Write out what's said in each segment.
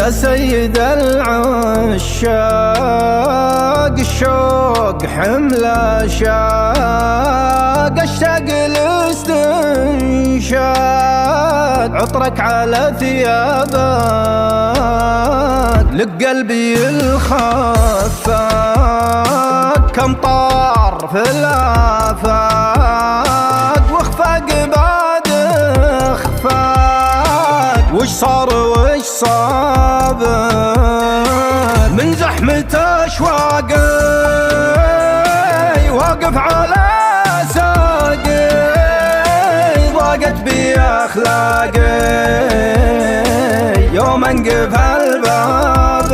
يا سيد العشاق الشوق حمل شاق اشتاق الاستنشاق عطرك على ثيابك لك قلبي الخفاق كم طار في الآفاق واخفاق بعد اخفاق وش صار وش صابك من زحمة اشواقي واقف على ساقي ضاقت بي اخلاقي يوم انقفل بابك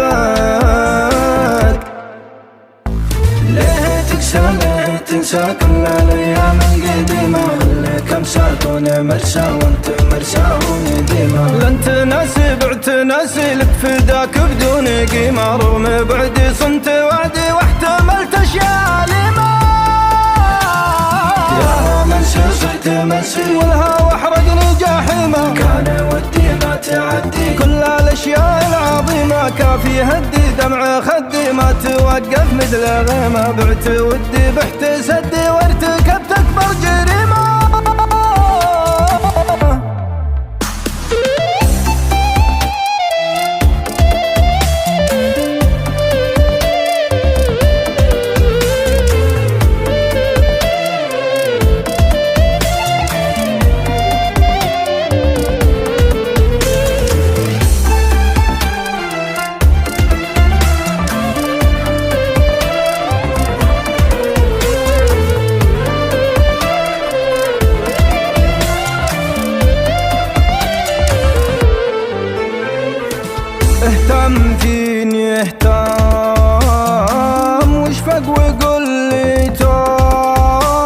ليه تكسى ليه تنسى كل الايام القديمة اللي كم ساكون مرسى وانت مرسى ونديمة لن تناسي بعت ناسي لك فداك بدون قيمة رغم بعدي صنت وعدي واحتملت اشياء لما يا منسي صرت منسي والهوى احرقني جحيمة كان ودي ما تعدي كل الاشياء العظيمة كافي هدي دمع خدي ما توقف مثل غيمة بعت ودي بحت سدي وارتكبت اكبر جريمة اهتم فيني اهتم واشفق وقل لي توم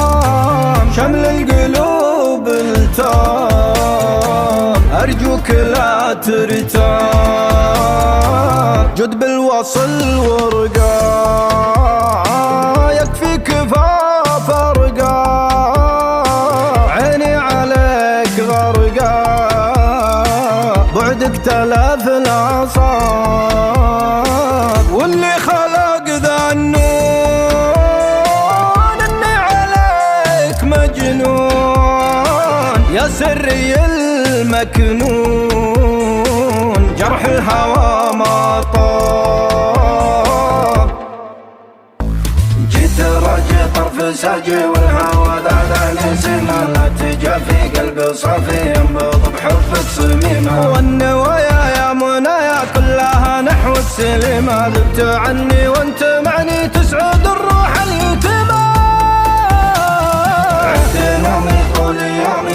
شمل القلوب التام ارجوك لا ترتاب جد بالوصل ورقا يكفي كفاف ارقا عيني عليك غرقا بعدك تلاف الأعصاب واللي خلق ذا النون اني عليك مجنون يا سري المكنون جرح الهوى ما طاب جيت راجع طرف ساجي والهوى ذاذاني سما لا تجافي قلبي صافي ينبض بحبك صميمة والنوايا يا منايا كلها نحو السليمة ذبت عني وانت معني تسعد الروح اليتيمة عدت نومي طول يومي